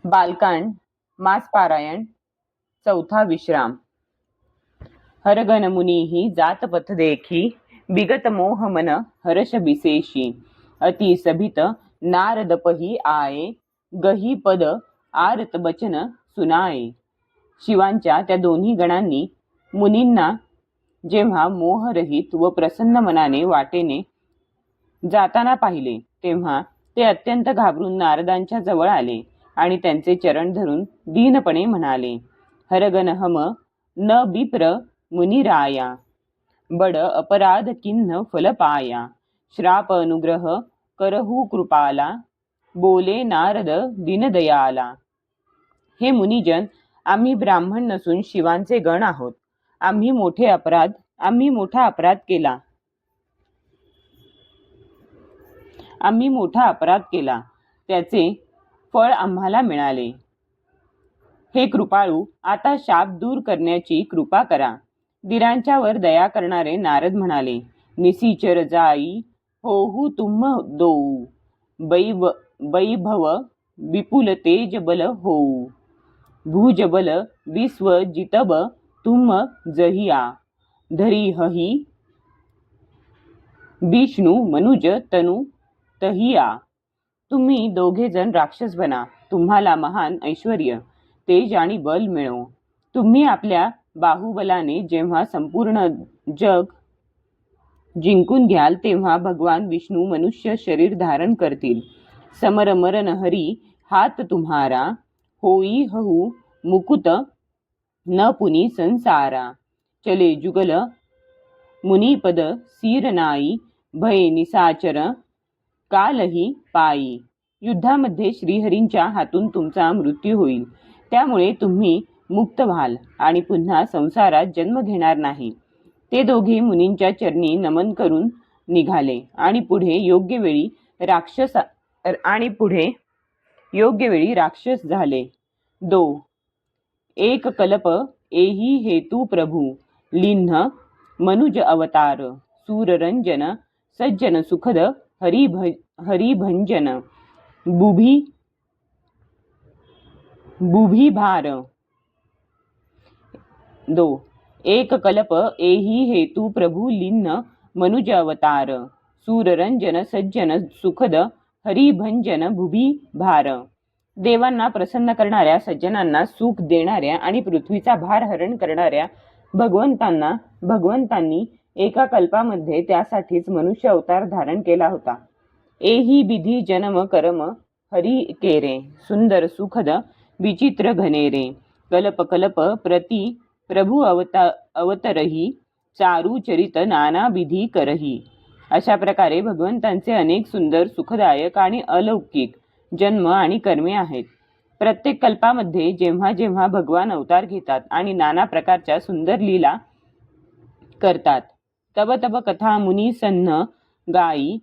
बालकांड मासपारायण चौथा विश्राम। हरगन मुनीहि जातपथ देखी, बिगत मोह मन हर्ष बिसेशी। अति सभित नारदपही आये, गही पद आरत बचन सुनाये। शिवांच्या त्या दोन्ही गणांनी मुनींना जेव्हा मोहरहित व प्रसन्न मनाने वाटेने जाताना पाहिले, तेव्हा ते अत्यंत घाबरून नारदांच्या जवळ आले आणि त्यांचे चरण धरून दीनपणे म्हणाले, हरगन हम न विप्र मुनिराया, बड अपराध किन्ह फल पाया। श्राप अनुग्रह करहु कृपाला, बोले नारद दीनदयाला। हे मुनिजन, आम्ही ब्राह्मण नसून शिवांचे गण आहोत। आम्ही मोठा अपराध केला, त्याचे फळ आम्हाला मिळाले। हे कृपाळू, आता शाप दूर करण्याची कृपा करा। दिरांच्या वर दया करणारे नारद म्हणाले, निसीचर जाई होहु तुम दोऊ, वैभव विपुल तेज बल होऊ। भुजबल विश्व जितब तुम जहिया, धरी हही विष्णू मनुज तनु तहिया। तुम्ही दोघे जण राक्षस बना, तुम्हाला महान ऐश्वर्य, तेज आणि बल मिळो। तुम्ही आपल्या बाहुबलाने जेव्हा संपूर्ण जग जिंकून घ्याल, तेव्हा भगवान विष्णू मनुष्य शरीर धारण करतील। समर मरण हरी हात तुम्हारा, होई हहु मुकुत न पुनी संसारा। चले जुगल मुनिपद सिर नाई, भय निसाचर कालही पायी। युद्धामध्ये श्रीहरींच्या हातून तुमचा मृत्यू होईल, त्यामुळे तुम्ही मुक्त व्हाल आणि पुन्हा संसारात जन्म घेणार नाही। ते दोघे मुनींच्या चरणी नमन करून निघाले आणि पुढे योग्य वेळी राक्षस झाले। एक कल्प एही हेतु प्रभु, लिन्ह मनुज अवतार। सूररंजन सज्जन सुखद हरिभंजन, बुभी भार। एक कल्प एही हेतु प्रभु, लिन्ह मनुज अवतार। सूररंजन सज्जन सुखद हरिभंजन, बुभी भार। देवांना प्रसन्न करणाऱ्या, सज्जनांना सुख देणाऱ्या आणि पृथ्वीचा भार हरण करणाऱ्या भगवंतांनी एका कल्पामध्ये त्यासाठीच मनुष्य अवतार धारण केला होता। एही विधी जन्म कर्म हरि केरे, सुंदर सुखद विचित्र घनेरे। कल्प कल्प प्रति प्रभु अवतरही, चारु चरित नाना विधी करही। अशा प्रकारे भगवंतांचे अनेक सुंदर सुखदायक आणि अलौकिक जन्म आणि कर्मे आहेत। प्रत्येक कल्पामध्ये जेव्हा जेव्हा भगवान अवतार घेतात आणि नाना प्रकारच्या सुंदर लीला करतात, तब तब कथा मुनी सन्न गाई,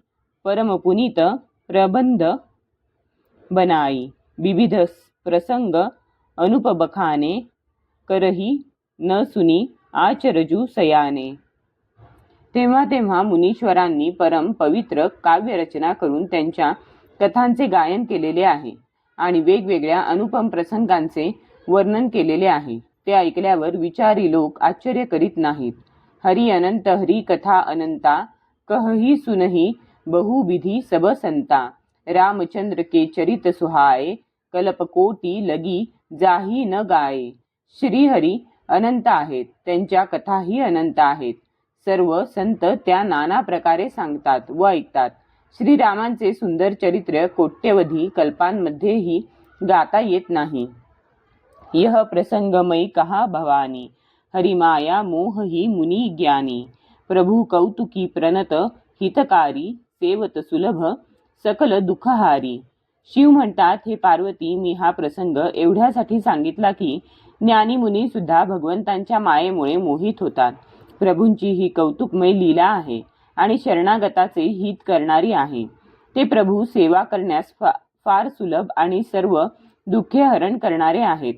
परम पुनीत प्रबंध बनाई। विविध प्रसंग अनुपबखाने, करही न सुनी आचरजू सयाने। तेव्हा तेव्हा मुनीश्वरांनी परम पवित्र काव्य रचना करून त्यांच्या कथांचे गायन केलेले आहे आणि वेगवेगळ्या अनुपम प्रसंगांचे वर्णन केलेले आहे। ते ऐकल्यावर विचारी लोक आश्चर्य करीत नाहीत। हरि अनंत हरि कथा अनंता, कहही सुनही बहुविधी सब संता। रामचंद्र के चरित सुहाए, कल्प कोटी लगी जाही न गाये। श्रीहरी अनंत आहेत, त्यांच्या कथाही अनंत आहेत। सर्व संत त्या नाना प्रकारे सांगतात व ऐकतात। श्रीरामांचे सुंदर चरित्र कोट्यवधी कल्पांमध्येही गाता येत नाही। यह प्रसंगमयी कहा भवानी, हरिमाया मोह ही मुनी ज्ञानी। प्रभु कौतुकी प्रणत हितकारी, सेवत सुलभ सकल दुःखहारी। शिव म्हणतात, हे पार्वती, मी हा प्रसंग एवढ्यासाठी सांगितला की ज्ञानी मुनी सुद्धा भगवंतांच्या मायेमुळे मोहित होतात। प्रभूंची ही कौतुकमय लीला आहे आणि शरणागताचे हित करणारी आहे। ते प्रभू सेवा करण्यास फार सुलभ आणि सर्व दुःखे हरण करणारे आहेत।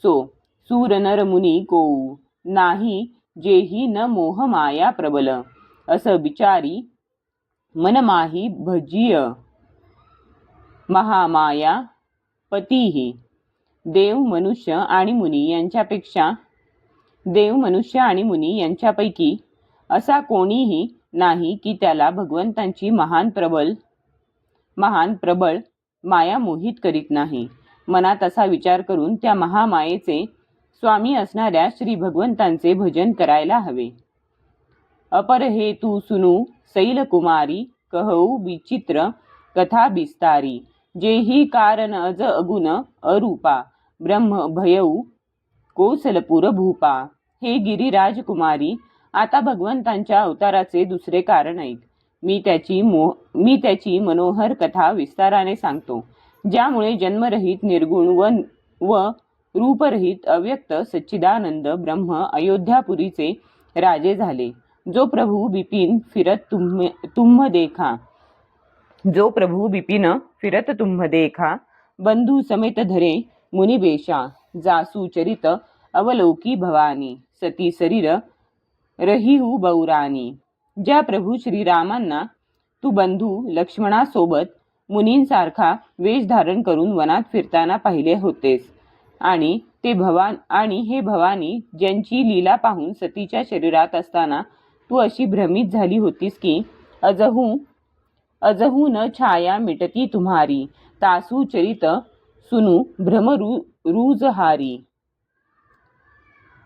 सूर नर मुनी कोऊ, नाही जेही न मोह माया प्रबल। अस विचारी मनमाही भजिय, महामाया पतीही। देव मनुष्य आणि मुनी यांच्यापैकी असा कोणीही नाही की त्याला भगवंतांची महान प्रबळ माया मोहित करीत नाही. मनात असा विचार करून त्या महामायेचे स्वामी असणाऱ्या श्री भगवंतांचे भजन करायला हवे. अपर हे तू सुनू शैलकुमारी, कहऊ विचित्र कथा बिस्तारी. जेही कारण अज अगुण अरूपा, ब्रह्म भयऊ कोसलपूर भूपा. हे गिरिराज कुमारी, आता भगवंतांच्या अवताराचे दुसरे कारण ऐक. मी त्याची मनोहर कथा विस्ताराने सांगतो, ज्यामुळे जन्मरहित निर्गुण व रूपरहित अव्यक्त सच्चिदानंद ब्रह्म अयोध्यापुरीचे राजे झाले. जो प्रभु बिपिन फिरत तुम्ह देखा, बंधू समेत धरे मुनिबेशा. जासू चरित अवलोकी भवानी, सती शरीर रहीहू बौरानी. ज्या प्रभू श्रीरामांना तू बंधू लक्ष्मणासोबत मुनींसारखा वेश धारण करून वनात फिरताना पाहिले होतेस, आणि हे भवानी, ज्यांची लीला पाहून सतीच्या शरीरात असताना तू अशी भ्रमित झाली होतीस की अजहू न छाया मिटती तुम्हारी. तासू चरित सुनु भ्रमरूजहारी.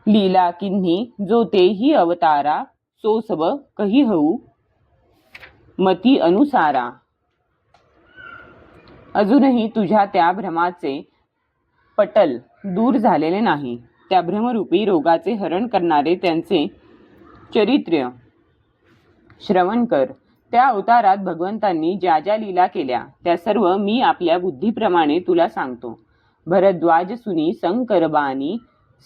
लीला किन्ही जो तेही अवतारा, सो सब कही हऊ मती अनुसारा. अजूनही तुझ्या त्या भ्रमाचे पटल दूर झालेले नाही. त्या भ्रमरूपी रोगाचे हरण करणारे त्यांचे चरित्र श्रवण कर. त्या अवतारात भगवंतांनी ज्या ज्या लीला केल्या त्या सर्व मी आपल्या बुद्धीप्रमाणे तुला सांगतो. भरद्वाज सुनी शंकरबानी,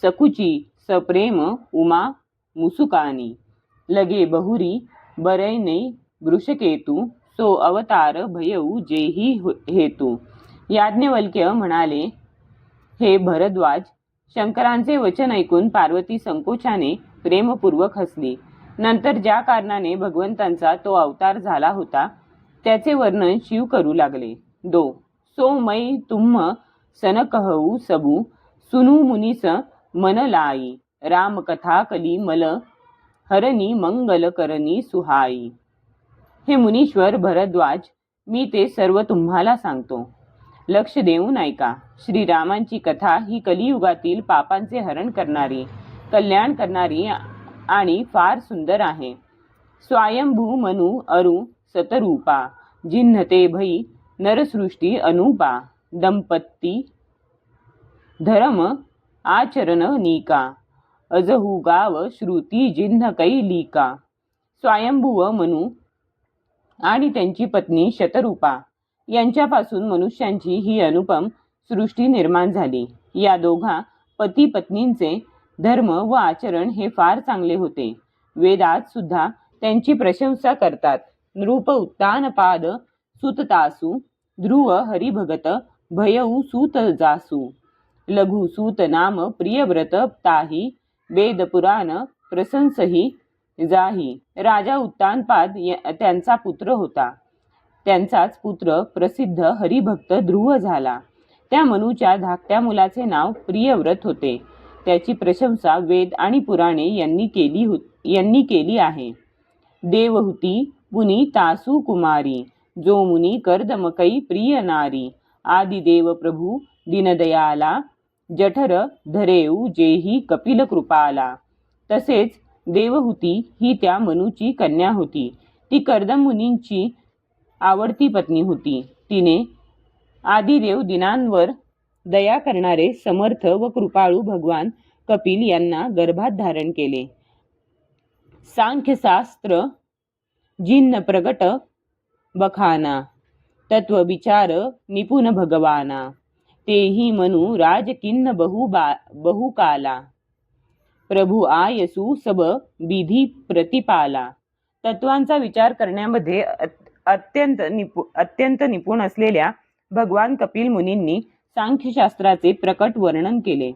सकुची सप्रेम उमा मुसुकानी. लगे बहुरी बरैने वृषकेतू, सो अवतार भयऊ जेही हेतू. याज्ञवल्क्य म्हणाले, हे भरद्वाज, शंकरांचे वचन ऐकून पार्वती संकोचाने प्रेमपूर्वक हसली. नंतर ज्या कारणाने भगवंतांचा तो अवतार झाला होता त्याचे वर्णन शिव करू लागले. सो मै तुम्ह सन कहऊ सबू, सुनू मुनीस मन लाई. राम कथा कली मल हरणी मंगल करणी सुहाई. हे मुनीश्वर भरद्वाज, मी ते सर्व तुम्हाला सांगतो. लक्ष देऊन ऐका. श्रीरामांची कथा ही कलियुगातील पापांचे हरण करणारी, कल्याण करणारी आणि फार सुंदर आहे. स्वयंभू मनु अरु सतरूपा, जिन्हते भई नरसृष्टी अनुपा. दंपती धर्म आचरण नीका, अजहू गाव श्रुती जिन्ह कैलिका. स्वयंभुव मनु आणि त्यांची पत्नी शतरूपा यांच्यापासून मनुष्यांची ही अनुपम सृष्टी निर्माण झाली. या दोघा पती पत्नींचे धर्म व आचरण हे फार चांगले होते. वेदात सुद्धा त्यांची प्रशंसा करतात. नृप उत्तानपाद सुततासु, ध्रुव हरिभगत भयऊ सूत जासू. लघु सूत नाम प्रियव्रत ताही, वेद पुराण प्रशंसही जाही. राजा उत्तानपाद त्यांचा पुत्र होता. त्यांचाच पुत्र प्रसिद्ध हरिभक्त ध्रुव झाला. त्या मनुच्या धाकट्या मुलाचे नाव प्रियव्रत होते. त्याची प्रशंसा वेद आणि पुराणे यांनी केली आहे. देवहूती पुनी तासू कुमारी, जो मुनी कर्दमकई प्रिय नारी. आदिदेव प्रभू दीनदयाला, जठर धरेऊ जेही कपिल कृपाला. तसेच देवहूती ही त्या मनुची कन्या होती. ती कर्दम मुनींची आवडती पत्नी होती. तिने आदिदेव दिनांवर दया करणारे समर्थ व कृपाळू भगवान कपिल यांना गर्भात धारण केले. सांख्यशास्त्र जिन्न प्रगट बखाना, तत्व विचार निपुण भगवाना. तेही मनु राजकिन्न बहुकाला, प्रभु आयसू सब विधी प्रतिपाला. तत्वांचा विचार करण्यामध्ये अत्यंत निपुण असलेल्या भगवान कपिल मुनींनी सांख्यशास्त्राचे प्रकट वर्णन केले.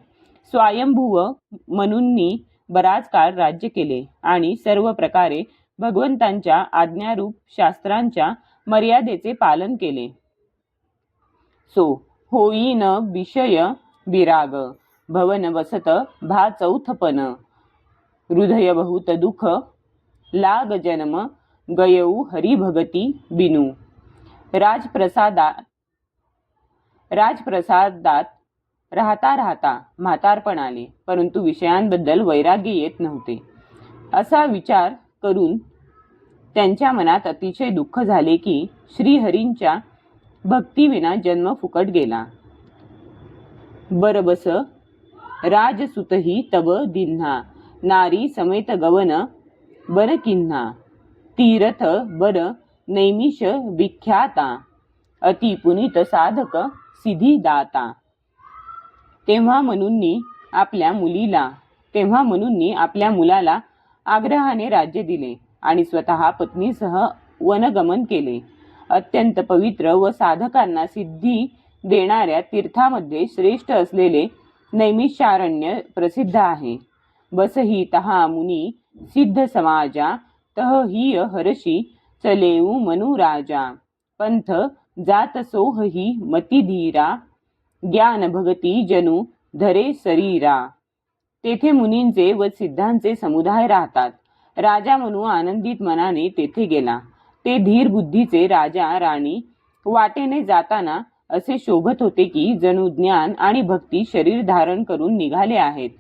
स्वयंभुव मनूंनी बराच काळ राज्य केले आणि सर्व प्रकारे भगवंतांच्या आज्ञारूप शास्त्रांच्या मर्यादेचे पालन केले. सो होई न विषय विराग भवन वसत भा चौथपन हृदय बहुत दुख लाग जन्म गयऊ हरिभगती बिनू राजप्रसादात राहता राहता म्हातारपण आले, परंतु विषयांबद्दल वैराग्य येत नव्हते. असा विचार करून त्यांच्या मनात अतिशय दुःख झाले की श्रीहरींच्या भक्तीविना जन्म फुकट गेला. बरबस राजसुतही तब दिन्हा नारी समेत गवन बन किन्हा तीरथ बर नैमिष विख्याता अति पुनीत साधक सिधी दाता. तेव्हा म्हणून आपल्या मुलाला आग्रहाने राज्य दिले आणि स्वतः पत्नीसह वनगमन केले. अत्यंत पवित्र व साधकांना सिद्धी देणाऱ्या तीर्थामध्ये श्रेष्ठ असलेले नैमिषारण्य प्रसिद्ध आहे. बसही तहा मुनी सिद्ध समाजा तह ही हर्षी चलेऊ मनुराजा पंथ जात सोहही मतिधीरा ज्ञान भगती जनु धरे शरीरा. तेथे मुनींचे व सिद्धांचे समुदाय राहतात. राजा मनू आनंदित मनाने तेथे गेला. ते धीर बुद्धीचे राजा राणी वाटेने जाताना असे शोभत होते की जणू ज्ञान आणि भक्ती शरीर धारण करून निघाले आहेत.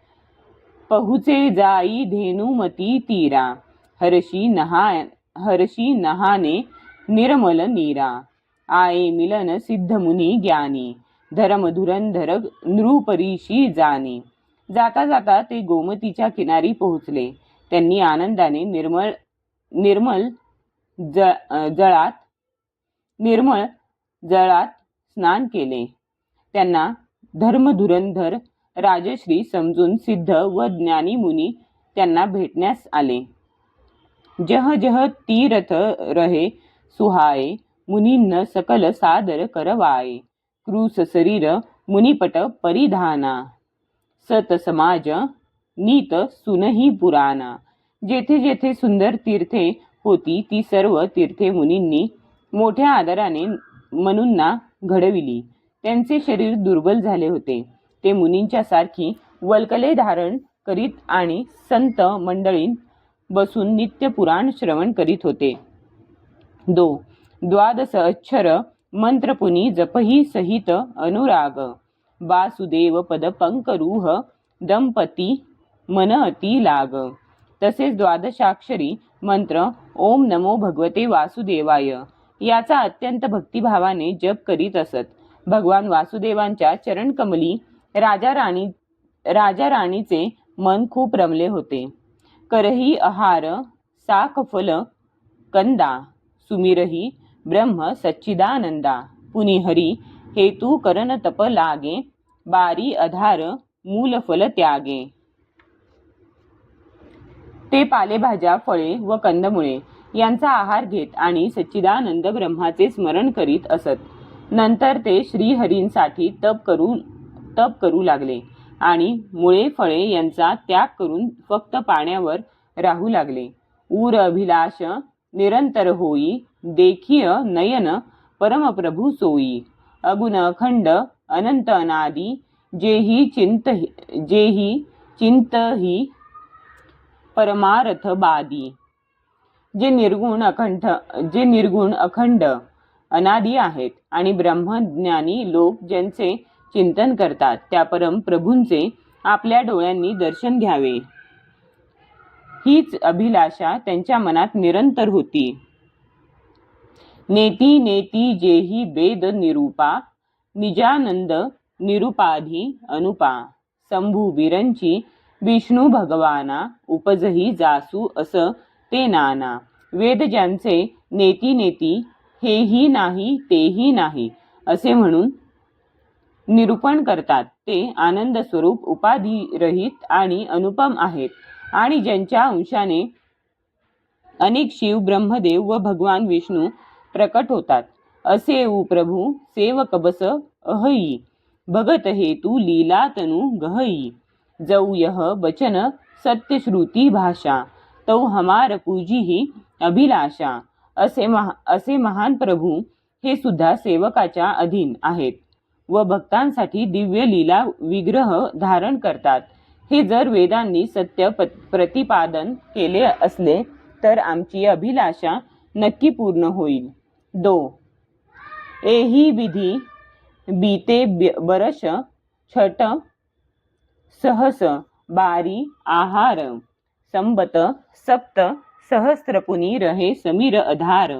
पहुचे जाई धेनुमती तीरा हर्षी नहाने निर्मल नीरा आये मिलन सिद्ध मुनी ज्ञानी धर्म धुरंधर नृपरीशी जाणी. जाता जाता ते गोमतीच्या किनारी पोहोचले. त्यांनी आनंदाने निर्मळ जळात स्नान केले. त्यांना धर्मधुरंधर राजश्री समजून सिद्ध व ज्ञानी मुनी त्यांना भेटण्यास आले. जह जह तीरथ रहे सुहाये मुनींन सकल सादर करवाये क्रूस शरीर मुनिपट परिधाना सत समाज नीत सुनही पुराणा. जेथे जेथे सुंदर तीर्थे होती ती सर्व तीर्थे मुनींनी मोठ्या आदराने मनूंना घडविली. त्यांचे शरीर दुर्बल झाले होते. ते मुनींच्या सारखी वल्कले धारण करीत आणि संत मंडळीत बसून नित्य पुराण श्रवण करीत होते. द्वादश अक्षर मंत्र पुनी जपही सहित अनुराग वासुदेव पद पंकरूह दंपती मन अति लाग. तसेच द्वादशाक्षरी मंत्र ओम नमो भगवते वासुदेवाय याचा अत्यंत भक्तिभावाने जप करीत असत. भगवान वासुदेवांच्या चरणकमली राजा राणीचे मन खूप रमले होते. करही आहार साख फल कंदा सुमिरही ब्रह्म सच्चिदानंदा पुनि हरी हेतू करण तप लागे बारी आधार मूल फल त्यागे. ते पालेभाज्या फळे व कंदमुळे यांचा आहार घेत आणि सच्चिदानंद ब्रह्माचे स्मरण करीत असत. नंतर ते श्रीहरींसाठी तप करू लागले आणि मुळे फळे यांचा त्याग करून फक्त पाण्यावर राहू लागले. उर अभिलाष निरंतर होई देखीय नयन परमप्रभू सोई अगुण अखंड अनंत अनादी जेही चिंतही परमार्थ बादी. जे निर्गुण अखंड अनादी आहेत आणि ब्रह्मज्ञानी लोक ज्यांचे चिंतन करतात त्या परम प्रभूंचे आपल्या डोळ्यांनी दर्शन घ्यावे हीच अभिलाषा त्यांच्या मनात निरंतर होती. नेती नेती जेही वेद निरूपा निजानंद निरुपाधी अनुपा शंभू बिरंची विष्णू भगवाना उपजही जासू अस ते नाना. वेद ज्यांचे नेती नेती हेही नाही तेही नाही असे म्हणून निरूपण करतात ते आनंद स्वरूप उपाधिरहित आणि अनुपम आहेत आणि ज्यांच्या अंशाने अनेक शिव ब्रह्मदेव व भगवान विष्णू प्रकट होतात असे उ प्रभू सेवक बस अहई भगत हेतू लीला तनु गहई जऊ यह बचन सत्यश्रुती भाषा तौ हमार पूजी ही अभिलाषा. असे महान प्रभू हे सुद्धा सेवकाच्या अधीन आहेत. व भक्तांसाठी दिव्य लीला विग्रह धारण करतात. हे जर वेदांनी सत्य प्रतिपादन केले असले तर आमची अभिलाषा नक्की पूर्ण होईल. 2. एही विधी बीते बरस छट सहस बारी आहार संबत सप्त सहस्त्रपुनी रहे समीर अधार.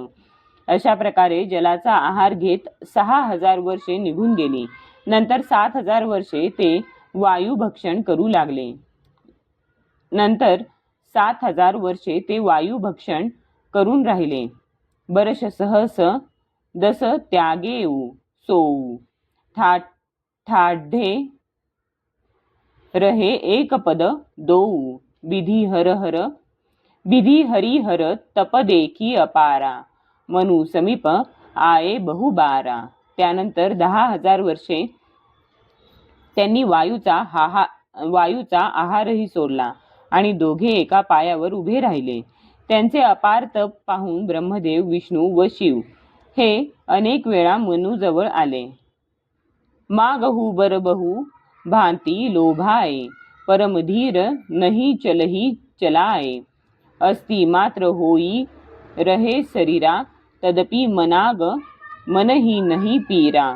अशा प्रकारे जलाचा आहार घेत 6,000 वर्षे निघून गेली. नंतर 7,000 वर्षे ते वायू भक्षण करू लागले. नंतर 7,000 वर्षे ते वायू भक्षण करून राहिले. बरश सहस दस त्यागेऊ सोऊ ठाढे रहे एक पद दोऊ. विधी हरिहर तप देखी अपारा मनु समीप आये बहुबारा. त्यानंतर 10,000 वर्षे त्यांनी वायूचा आहारही सोडला आणि दोघे एका पायावर उभे राहिले. त्यांचे अपार तप पाहून ब्रह्मदेव, विष्णू व शिव हे अनेक वेळा मनूजवळ आले. मागहू बरबहू भांती लोभाए परमधीर नहीं चलही चलाए. अस्ति मात्र होई रहे शरीरा तदपि मनही नहीं पीरा.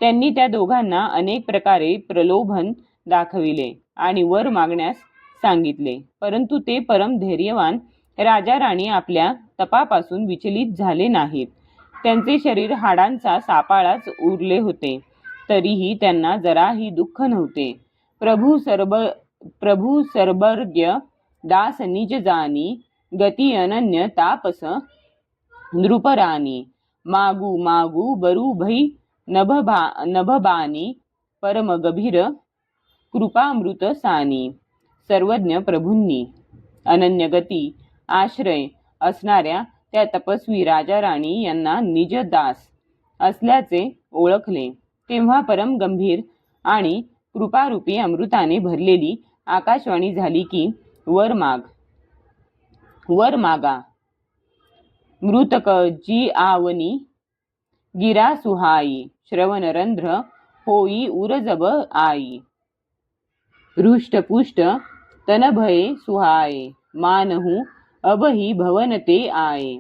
त्यांनी त्या दोघांना अनेक प्रकारे प्रलोभन दाखविले आणि वर मागण्यास सांगितले, परंतु ते परम धैर्यवान राजा राणी आपल्या तपापासून विचलित झाले नाहीत. त्यांचे शरीर हाडांचा सापाळाच उरले होते, तरीही त्यांना जराही दुःख नव्हते. प्रभू सर्वर्ग्य दास निज जानी गती अनन्य तापस नृपरानी. मागू मागू बरू भई नभबानी परम गभीर कृपामृत सानी. सर्वज्ञ प्रभूंनी अनन्य गती आश्रय असणाऱ्या त्या तपस्वी राजा राणी यांना निज दास असल्याचे ओळखले, तेव्हा परम गंभीर आणि कृपारूपी अमृताने भरलेली आकाशवाणी झाली की वर मागा. मृतक जी आवनी गिरा सुहाई श्रवण रंध्र होई उरजब आई. हृष्टपुष्ट तन भये सुहाये मानहू अबही भवनते आये.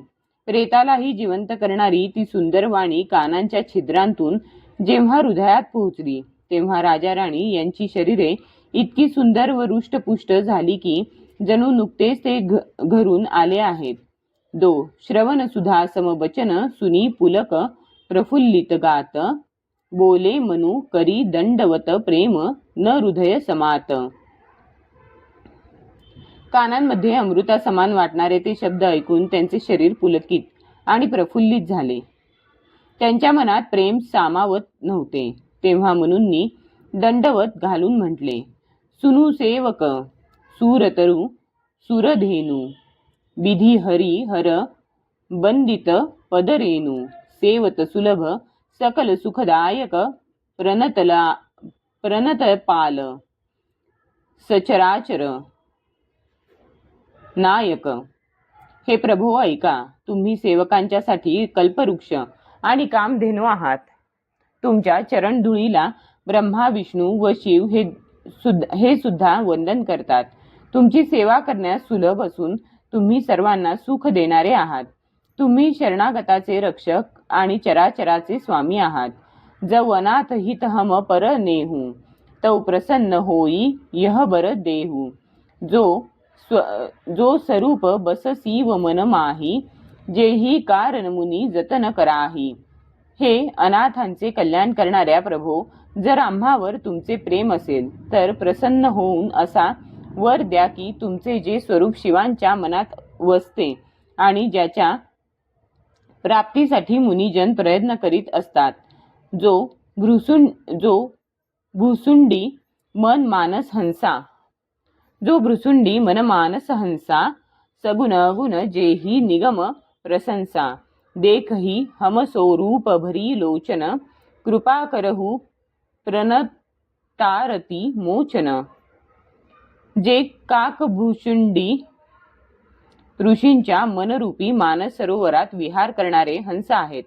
प्रेतालाही जिवंत करणारी ती सुंदर वाणी कानांच्या छिद्रांतून जेव्हा हृदयात पोहोचली, तेव्हा राजा राणी यांची शरीरे इतकी सुंदर व हृष्टपुष्ट झाली की जणू नुकतेच ते घरून आले आहेत. 2. श्रवण सुधा समबचन सुनी पुलक प्रफुल्लित गात बोले मनु करी दंडवत प्रेम न हृदय समात. कानांमध्ये अमृता समान वाटणारे ते शब्द ऐकून त्यांचे शरीर पुलकित आणि प्रफुल्लित झाले. त्यांच्या मनात प्रेम सामावत नव्हते. तेव्हा मनूंनी दंडवत घालून म्हटले, सुनु सेवक सूरतरू सुरधेनु विधी हरी हर बंदित पदरेनु. सेवत सुलभ सकल सुखदायक प्रणतपाल सचराचर नायक. हे प्रभो ऐका, तुम्ही सेवकांच्यासाठी कल्पवृक्ष आणि कामधेनू आहात. तुमच्या चरणधुळीला ब्रह्मा, विष्णू व शिव हे सुद्धा वंदन करतात. तुमची सेवा करण्यास सुलभ असून तुम्ही सर्वांना सुख देणारे आहात. तुम्ही शरणागताचे रक्षक आणि चराचराचे स्वामी आहात. जव अनाथ हित हम पर नेहू तव प्रसन्न होई यह बर देहू. जो स्वरूप बससी व मन माही जेही कारण मुनी जतन कराही. हे अनाथांचे कल्याण करणाऱ्या प्रभो, जर आम्हावर तुमचे प्रेम असेल तर प्रसन्न होऊन असा वर द्या की तुमचे जे स्वरूप शिवांच्या मनात वसते आणि ज्याच्या प्राप्तीसाठी मुनिजन प्रयत्न करीत असतात, जो भ्रुसुंडी मन मानस हंसा सगुण अगुण जेही निगम प्रशंसा. देखही हम स्वरूप भरी लोचन कृपा करहु प्रणतारती मोचन. जे काकभूषुंडी ऋषींच्या मनरूपी मानस सरोवरात विहार करणारे हंस आहेत.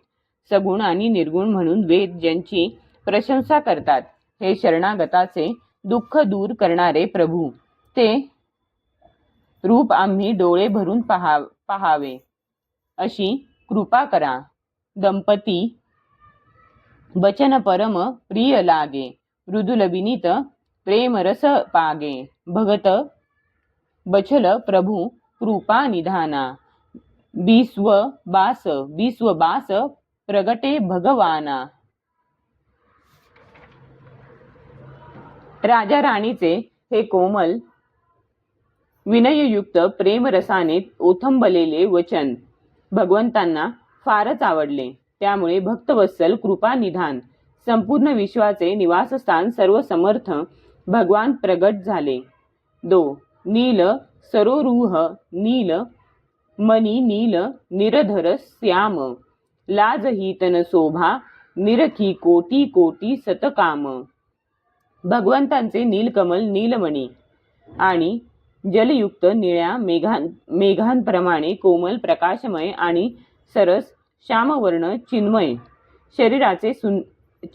सगुण आणि निर्गुण म्हणून वेद ज्यांची प्रशंसा करतात. हे शरणागताचे दुःख दूर करणारे प्रभू, ते रूप आम्ही डोळे भरून पाहावे अशी कृपा करा. दंपती वचन परम प्रिय लागे, मृदुल विनीत प्रेम रस पागे. भगत बचल प्रभु कृपा निधाना, बिस्व बास प्रगटे भगवाना. राजा राणीचे हे कोमल विनययुक्त प्रेमरसाने ओथंबलेले वचन भगवंतांना फारच आवडले. त्यामुळे भक्तवत्सल कृपा निधान संपूर्ण विश्वाचे निवासस्थान सर्व समर्थ भगवान प्रगट झाले. नील सरोरुह नील मनी नील निरधर श्याम, लाज ही तन शोभा निरखी कोटी कोटी सतकाम. भगवंतांचे नीलकमल नीलमणी आणि जलयुक्त निळ्या मेघांप्रमाणे कोमल प्रकाशमय आणि सरस श्यामवर्ण चिन्मय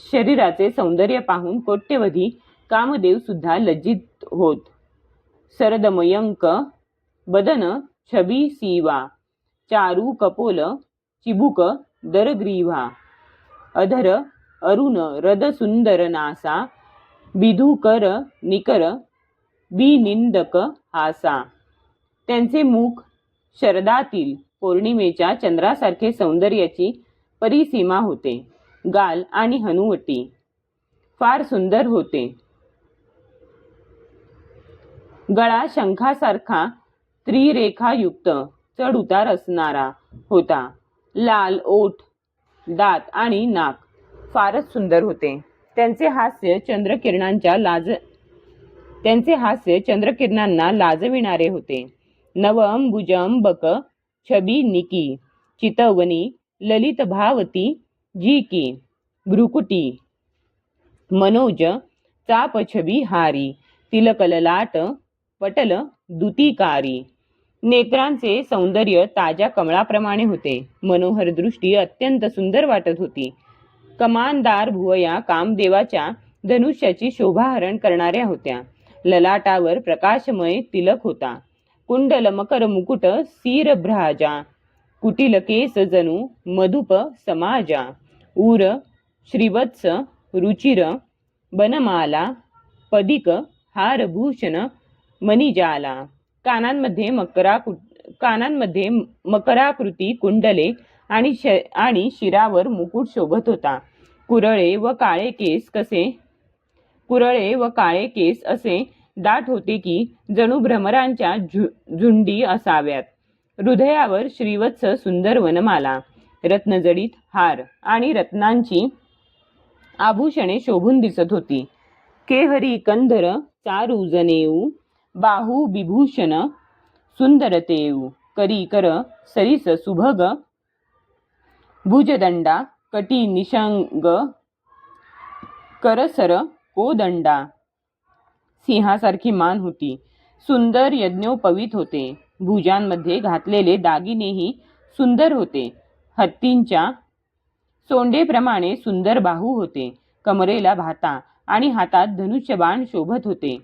शरीराचे सौंदर्य पाहून कोट्यवधी कामदेव सुद्धा लज्जित होत. सरदमयंक बदन छबी सीवा, चारू कपोल चिबुक दरग्रीवा. अधर अरुण रद सुंदर नासा, विधुकर निकर बिनिंदक हासा. त्यांचे मुख शरदातील पौर्णिमेच्या चंद्रासारखे सौंदर्याची परिसीमा होते. गाल आणि हनुवटी फार सुंदर होते. गळा शंखासारखा त्रिरेखायुक्त चढ उतार असणारा होता. लाल ओठ, दात आणि नाक फारच सुंदर होते. त्यांचे हास्य चंद्रकिरणांना लाजविणारे होते. नवअंबुजंबक छबी निकी, चितवनी ललित भावती जी की. भ्रुकुटी मनोज चाप छबी हारी, तिलकललाट पटल दुतिकारी. नेत्रांचे सौंदर्य ताज्या कमळाप्रमाणे होते. मनोहर दृष्टी अत्यंत सुंदर वाटत होती. कमानदार भुवया कामदेवाच्या धनुष्याची शोभाहरण करणाऱ्या होत्या. ललाटावर प्रकाशमय तिलक होता. कुंडल मकर मुकुट सीरभ्राजा, कुटिल केस जणू मधुप समाजा. उर श्रीवत्स रुचिर बनमाला, पदिक हारभूषण मणिजाला. कानांमध्ये मकराकृती कुंडले आणि शिरावर मुकुट शोभत होता. कुरळे व काळे केस असे दाट होते की जणू भ्रमरांच्या झुंडी असाव्यात. हृदयावर श्रीवत्स सुंदर वनमाला, रत्नजडित हार आणि रत्नांची आभूषणे शोभून दिसत होती. केहरी कंधर चारू जनेऊ, बाहू विभूषण सुंदरतेऊ. करी कर सरिस सुभग, भुजदंडा कटी निशंग करसर कोदंडा. सिंहासारखी मान होती. सुंदर यज्ञोपवीत होते. भुजांमध्ये घातलेले दागिनेही सुंदर होते. हत्तींच्या सोंडेप्रमाणे सुंदर बाहू होते. कमरेला भाता आणि हातात धनुष्यबाण शोभत होते.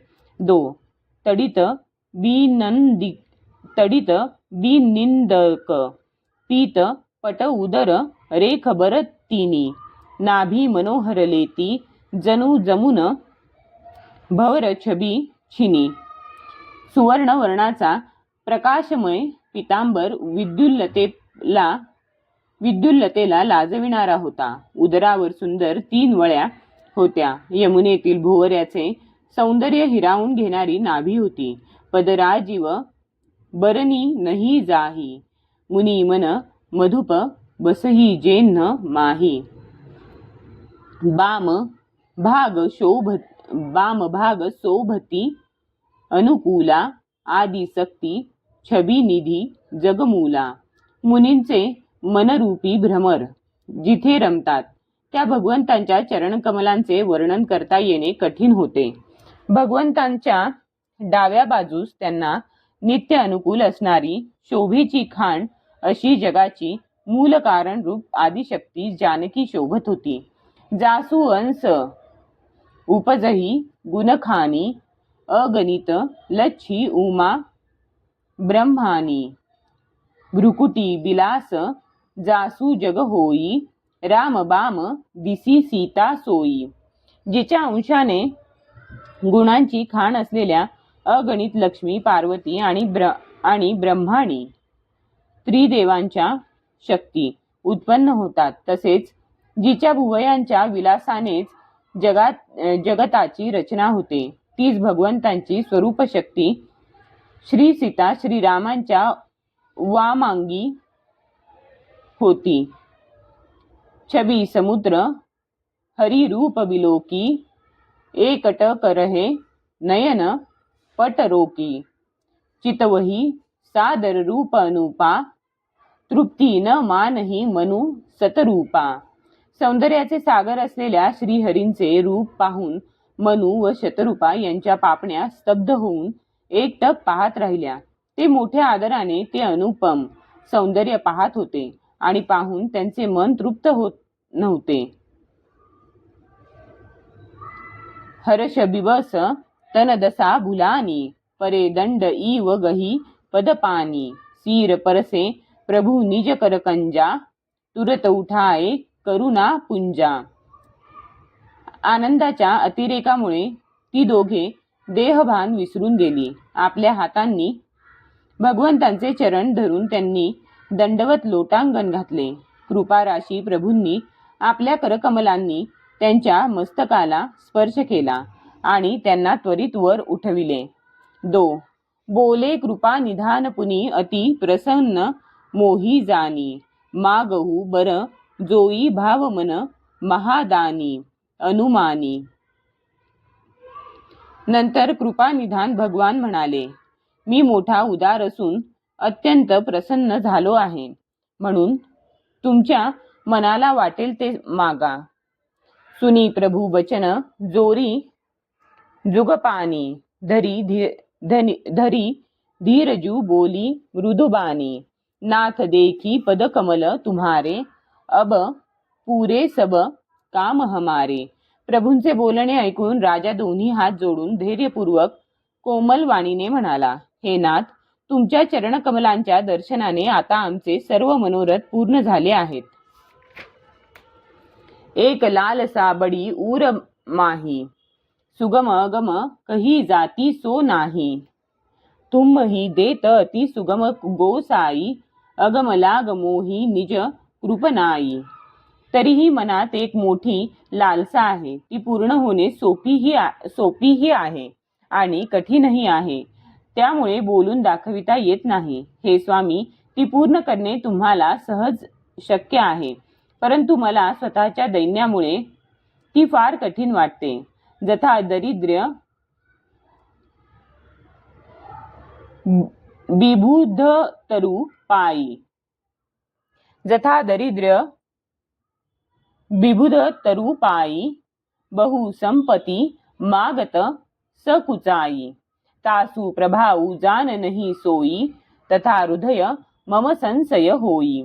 तडित बिनिंदक पीत पट उदर रेख बरतिनी. नाभी मनोहरलेती जणू जमुन भवर छबी छिनी. सुवर्ण वर्णाचा प्रकाशमय पितांबर विद्युल्लतेला लाजविणारा होता. उदरावर सुंदर 3 वळ्या होत्या. यमुनेतील भुवऱ्याचे सौंदर्य हिरावून घेणारी नाभी होती. पदराजीव बरनी नही जाही, मुनी मन मधुप बसही जेन्ह माही. बाम भाग शोभती अनुकूला, आदि शक्ती छबी निधी जगमूला. मुनींचे मनरूपी भ्रमर जिथे रमतात त्या भगवंतांच्या चरणकमलांचे वर्णन करता येणे कठीण होते. भगवंतांच्या डाव्या बाजूस त्यांना नित्य अनुकूल असणारी शोभेची खाण अशी जगाची मूल कारण रूप आदिशक्ती जानकी शोभत होती. जासू अंश उपजही गुणखानी अगणित लच्छी उमा ब्रह्मानी भ्रुकुटी बिलास जासू जग होई राम बाम दिसी सीता सोई. जिच्या अंशाने गुणांची खाण असलेल्या अगणित लक्ष्मी, पार्वती आणि ब्रह्माणी त्रिदेवांच्या शक्ती उत्पन्न होतात. तसेच जिच्या भुवयांच्या विलासानेच जगताची रचना होते, तीच भगवंतांची स्वरूप शक्ती श्री सीता श्रीरामांच्या वामांगी होती. छबी समुद्र हरि रूप बिलोकी एकट करहे नयन पटरोकी चितवही सादर रूप अनुपा तृप्ती न मानही मनु सतरूपा. सौंदर्याचे सागर असलेल्या श्रीहरींचे रूप पाहून मनु व शतरूपा यांच्या पापण्या स्तब्ध होऊन एकटक पाहत राहिल्या. ते मोठ्या आदराने ते अनुपम सौंदर्य पाहत होते आणि पाहून त्यांचे मन तृप्त होत नव्हते. हर्ष बिबस तनदसा भुलानी परे दंड इव गही पदपानी सीर परसे प्रभु निज करकंजा तुरत उठाए करुणा पुंजा. आनंदाच्या अतिरेकामुळे ती दोघे देहभान विसरून गेली. आपल्या हातांनी भगवंतांचे चरण धरून त्यांनी दंडवत लोटांगण घातले. कृपाराशी प्रभूंनी आपल्या करकमलांनी त्यांच्या मस्तकाला स्पर्श केला आणि त्यांना त्वरित वर उठविले. बोले कृपा निधान पुनी अति प्रसन्न मोही जानी मागहू बर जोई भाव मन महादानी अनुमानी. नंतर कृपानिधान भगवान म्हणाले, मी मोठा उदार असून अत्यंत प्रसन्न झालो आहे, म्हणून तुमच्या मनाला वाटेल ते मागा. सुनी प्रभू वचन जोरी जुगपानी धरी धीरजू बोली मृदुबानी नाथ देखी पद कमल तुम्हारे अब पुरे सब काम हमारे. प्रभूंचे बोलणे ऐकून राजा दोन्ही हात जोडून धैर्यपूर्वक कोमल वाणीने म्हणाला, हे नाथ, तुमच्या चरणकमलांच्या दर्शनाने आता आमचे सर्व मनोरथ पूर्ण झाले आहेत. एक लालसा बडी उर माही सुगम अगम कही जाती सो नाही तुम ही देत अति सुगम गोसाई अगम लाग मोही निज कृपनाई. तरीही मनात एक मोठी लालसा आहे, ती पूर्ण होणे सोपीही आहे आणि कठीणही आहे, त्यामुळे बोलून दाखविता येत नाही. हे स्वामी, ती पूर्ण करणे तुम्हाला सहज शक्य आहे, परंतु मला स्वतःच्या दैन्यामुळे ती फार कठीण वाटते. जथा दरिद्र्य बिबुध तरु पायी जथा दरिद्र्य बिबुध तरु पायी बहु संपती मागत सकुचाई तासु प्रभाऊ जान नहीं सोई तथा हृदय मम संशय होई.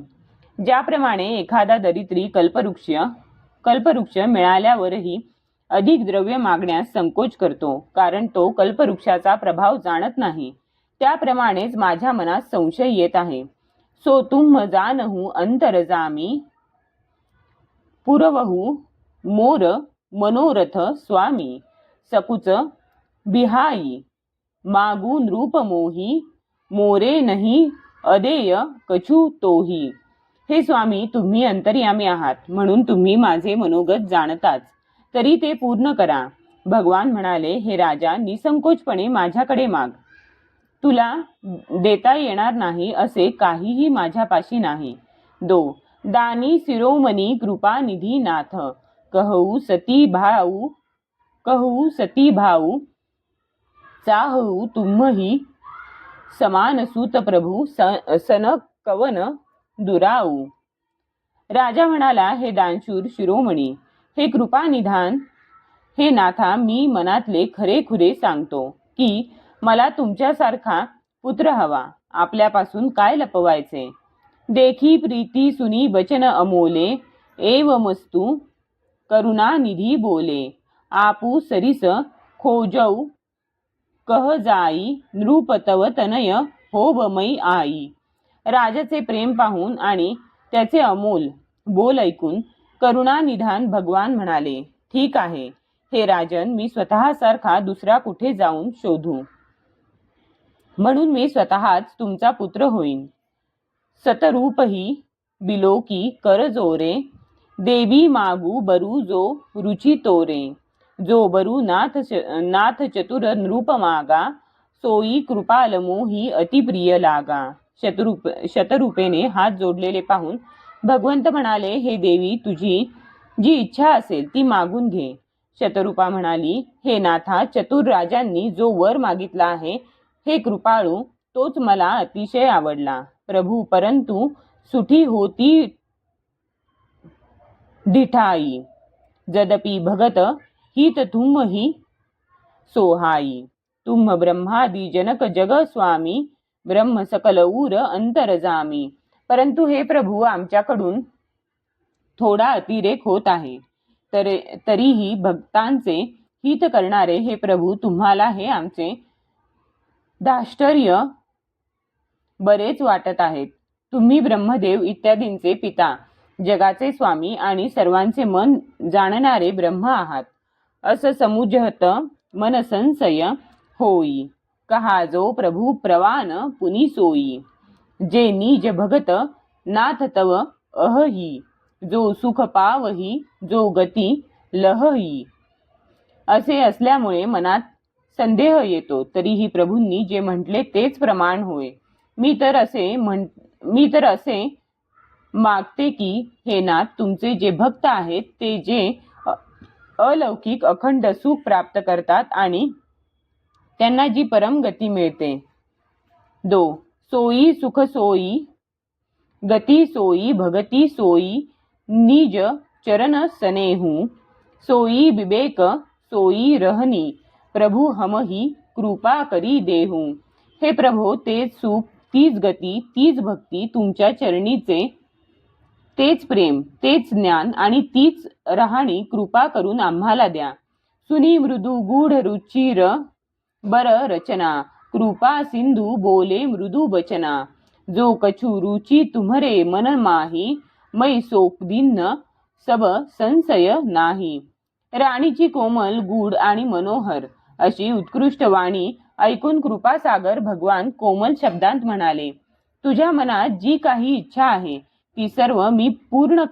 ज्याप्रमाणे एखादा दरिद्री कल्पवृक्ष मिळाल्यावरही अधिक द्रव्य मागण्यास संकोच करतो, कारण तो कल्पवृक्षाचा प्रभाव जाणत नाही, त्याप्रमाणेच माझ्या मनात संशय येत आहे. सो तुम जानहु अंतर जामी पुरवहु मोर मनोरथ स्वामी सकुच बिहाई मागून रूप मोही मोरे नहीं अदेय कछु तोही. हे स्वामी, तुम्ही अंतर्यामी आहात, म्हणून तुम्ही माझे मनोगत जाणताच, तरी ते पूर्ण करा. भगवान म्हणाले, हे राजा, निसंकोचपणे माझ्याकडे माग. तुला देता येणार नाही असे काहीही माझ्यापाशी नाही. दानी शिरोमणी कृपा निधी नाथ कहू सती भाऊ चाहू तुम्ही समान सुत प्रभू सन कवन दुराऊ. राजा म्हणाला, हे दानशूर शिरोमणी, हे कृपानिधान, हे नाथा, मी मनातले खरे सांगतो की मला तुमच्यासारखा पुत्र हवा. आपल्यापासून काय लपवायचे? देखी प्रीती सुनी वचन अमोले एव मस्तू करुणानिधी बोले, आपू सरिस खोजऊ कह जाई, नृप तव तनय होबमई आई. राजाचे प्रेम पाहून आणि त्याचे अमोल बोल ऐकून करुणानिधान भगवान म्हणाले, ठीक आहे हे राजन, मी स्वतःसारखा दुसरा कुठे जाऊन शोधू. म्हणून मी स्वतःच तुमचा पुत्र होईन. सतरूपही बिलोकी कर जोरे, देवी मागू बरू जो रुची तोरे. जो बरू नाथ चतुर नृप मागा, सोई कृपालमो ही अतिप्रिय लागा. शतरूपेने हात जोडलेले पाहून भगवंत म्हणाले, हे देवी, तुझी जी इच्छा असेल ती मागून घे. शतरूपा म्हणाली, हे नाथा, चतुर राजांनी जो वर मागितला आहे, हे कृपाळू, तोच मला अतिशय आवडला. प्रभू, परंतु सुठी होती ढिठाई, जदपि भगत हित तुम ही सोहाई. तुम ब्रह्मादि जनक जग स्वामी, ब्रह्म सकल उर अंतरजामी. परंतु हे प्रभू, आमच्याकडून थोडा अतिरेक होत आहे. तरीही भक्तांचे हित करणारे हे प्रभू, तुम्हाला हे आमचे धाष्टर्य बरेच वाटत आहेत. तुम्ही ब्रह्मदेव इत्यादींचे पिता, जगाचे स्वामी आणि सर्वांचे मन जाणणारे ब्रह्म आहात. असं समुजहत मन संशय होई, कहा जो प्रभू प्रवान पुनी सोई. जे निज भगत नाथ तव अहही, जो सुख पावही जो गती लहही. असे असल्यामुळे मनात संदेह येतो. तरीही प्रभूंनी जे म्हटले तेच प्रमाण होय. मी तर असे मागते की हे नाथ, तुमचे जे भक्त आहेत ते जे अलौकिक अखंड सुख प्राप्त करतात आणि त्यांना जी परम गती मिळते. सोई सुख सोई गती सोई भगती सोई, निज चरण सनेहू. सोई विवेक सोई रहनी, प्रभु हमही कृपा करी देहू. हे प्रभो, तेच सुख, तीच गती, तीच भक्ती, तुमच्या चरणीचे तेच प्रेम, तेच ज्ञान आणि तीच राहणी कृपा करून आम्हाला द्या. सुनी मृदू गूढ रुचिर बर रचना, कृपा सिंधू बोले मृदू बचना. जो कछु रुचि तुम्हरे मन माही, मै सोकदिन्न सब संशय नाही. राणीची कोमल, गूढ आणि मनोहर अशी उत्कृष्ट वाणी ऐकून कृपासागर भगवान कोमल शब्दांत म्हणाले, तुझ्या मनात जी काही इच्छा आहे ती सर्व मी पूर्ण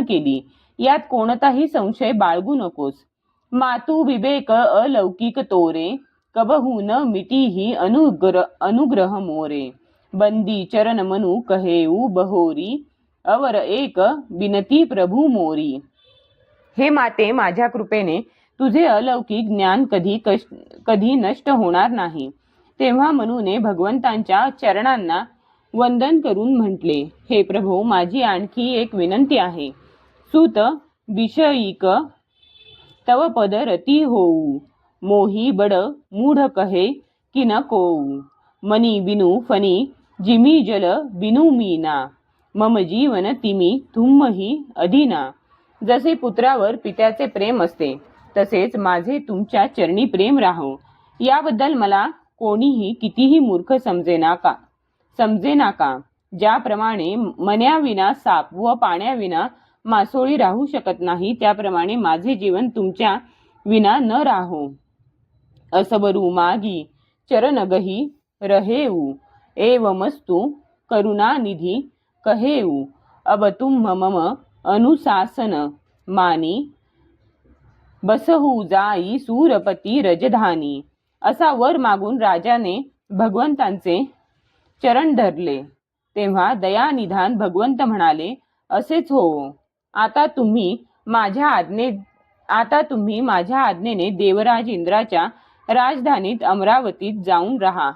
केली. यात कोणताही संशय बाळगू नकोस. मातू विवेक अलौकिक तोरे, कबहू न मिटी ही अनुग्रह मोरे. बंदी चरण मनु कहेऊ बहोरी, अवर एक विनती प्रभू मोरी. हे माते, माझ्या कृपेने तुझे अलौकिक ज्ञान कधी नष्ट होणार नाही. तेव्हा मनूने भगवंतांच्या चरणांना वंदन करून म्हटले, हे प्रभो, माझी आणखी एक विनंती आहे. सूत विषयिक तव पद रती होऊ, मोही बड मूढ कहे की न कोऊ. मनी बिनु फनी जिमी जल बिनु मीना, मम जीवन तिमी तुमही अधीना. जसे पुत्रावर पित्याचे प्रेम असते, तसेच माझे तुमच्या चरणी प्रेम राहो. याबद्दल मला कोणीही कितीही मूर्ख समजेना का. ज्याप्रमाणे मन्याविना साप व पाण्याविना मासोळी राहू शकत नाही, त्याप्रमाणे माझे जीवन तुमच्या विना न राहो. असबरू मागी चरणगही रहेऊ, एवमस्तु करुणानिधी कहेऊ. अब तुम मम अनुशासन मानी, बसहू जाई सूरपती रजधानी. असा वर मागून राजाने भगवंतांचे चरण धरले. तेव्हा दयानिधान भगवंत म्हणाले, असेच हो. आता तुम्ही माझ्या आज्ञेने देवराज इंद्राच्या राजधानीत अमरावतीत जाऊन राहा.